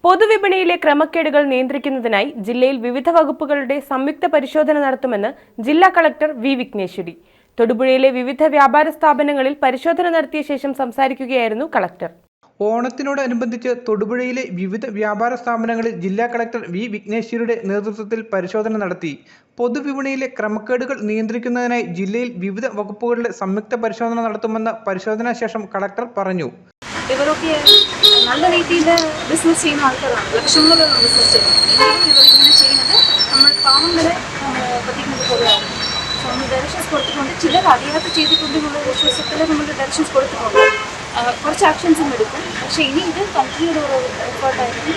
പൊതുവിപണിയിലെ ക്രമക്കേടുകൾ നിയന്ത്രിക്കുന്നതിനായി ജില്ലയിൽ വിവിധ വകുപ്പുകളുടെ സംയുക്ത പരിശോധന നടത്തുമെന്ന് ജില്ലാ കളക്ടർ വി വിഘ്നേശ്വരി. തൊടുപുഴയിലെ വിവിധ വ്യാപാര സ്ഥാപനങ്ങളിൽ പരിശോധന നടത്തിയ ശേഷം സംസാരിക്കുകയായിരുന്നു കളക്ടർ. ഓണത്തിനോടനുബന്ധിച്ച് തൊടുപുഴയിലെ വിവിധ വ്യാപാര സ്ഥാപനങ്ങളിൽ ജില്ലാ കളക്ടർ വി വിഘ്നേശ്വരിയുടെ നേതൃത്വത്തിൽ പരിശോധന നടത്തി. പൊതുവിപണിയിലെ ക്രമക്കേടുകൾ നിയന്ത്രിക്കുന്നതിനായി ജില്ലയിൽ വിവിധ വകുപ്പുകളുടെ സംയുക്ത പരിശോധന നടത്തുമെന്ന് പരിശോധനാ ശേഷം കളക്ടർ പറഞ്ഞു. ഇവരൊക്കെ നല്ല രീതിയിൽ ബിസിനസ് ചെയ്യുന്ന ആൾക്കാരാണ്, ലക്ഷങ്ങളുള്ള ബിസിനസ് ചെയ്യുന്നത്. ഇവരിങ്ങനെ ചെയ്യുന്നത് നമ്മൾ പാവങ്ങളെ പറ്റിക്കുന്നത് പോലെയാണ്. നമ്മൾ ഡയറക്ഷൻസ് കൊടുത്തിട്ടുണ്ട്, ചിലർ അറിയാതെ ചെയ്തിട്ടുണ്ടെന്നുള്ള വിശ്വാസത്തിൽ നമ്മൾ ഡയറക്ഷൻസ് കൊടുത്തിട്ടുണ്ട്. കുറച്ച് ആക്ഷൻസും എടുക്കും. പക്ഷേ ഇനി ഇത് കൺട്രിയുടെ ഒരു എഫേർട്ടായിരിക്കും.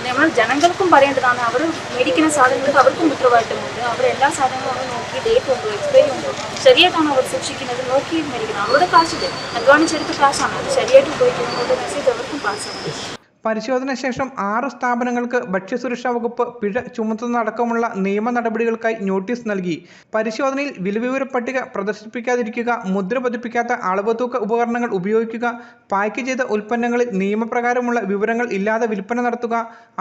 നമ്മൾ ജനങ്ങൾക്കും പറയേണ്ടതാണ്. അവർ മേടിക്കുന്ന സാധനങ്ങൾക്ക് അവർക്കും ഉത്തരവാദിത്തമുണ്ട്. അവരെല്ലാ സാധനങ്ങളും അവർ നോക്കി ഡേറ്റ് ഉണ്ടോ, എക്സ്പയറി ഉണ്ടോ, ശരിയായിട്ടാണ് അവർ സൂക്ഷിക്കുന്നത്, നോക്കി മേടിക്കുന്നത്. അവരുടെ കാശില്ല, അധ്വാനിച്ചെടുത്ത കാശാണ്, അത് ശരിയായിട്ട് ഉപയോഗിക്കുന്നത്. മെസ്സേജ് അവർക്കും പാസ്സാണ്. പരിശോധന ശേഷം 6 സ്ഥാപനങ്ങൾക്ക് ഭക്ഷ്യസുരക്ഷാ വകുപ്പ് പിഴ ചുമത്തുന്നതടക്കമുള്ള നിയമ നടപടികൾക്കായി നോട്ടീസ് നൽകി. പരിശോധനയിൽ വിലവിവര പട്ടിക പ്രദർശിപ്പിക്കാതിരിക്കുക, മുദ്ര പതിപ്പിക്കാത്ത അളവ് തൂക്ക ഉപകരണങ്ങൾ ഉപയോഗിക്കുക, പാക്ക് ചെയ്ത ഉൽപ്പന്നങ്ങളിൽ നിയമപ്രകാരമുള്ള വിവരങ്ങൾ ഇല്ലാതെ വിൽപ്പന നടത്തുക,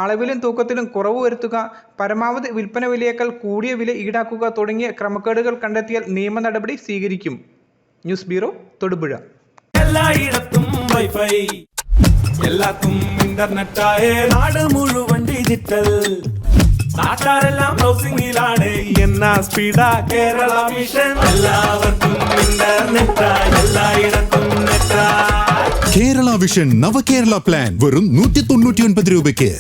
അളവിലും തൂക്കത്തിലും കുറവ് വരുത്തുക, പരമാവധി വിൽപ്പന വിലയേക്കാൾ കൂടിയ വില ഈടാക്കുക തുടങ്ങിയ ക്രമക്കേടുകൾ കണ്ടെത്തിയാൽ നിയമ നടപടി സ്വീകരിക്കും. News bureau, Thodupuzha. എല്ലാത്തും ഇന്റർനെറ്റായ നാട് മുഴുവൻ ഡിജിറ്റൽ. നാട്ടാരെല്ലാം ബ്രൗസിംഗിലാണ്. എന്നാ സ്പീഡാ കേരള മിഷൻ. എല്ലാവർക്കും ഇന്റർനെറ്റാ, എല്ലായിടത്തും നെറ്റാ. കേരള വിഷൻ നവകേരള പ്ലാൻ വെറും 199 രൂപയ്ക്ക്.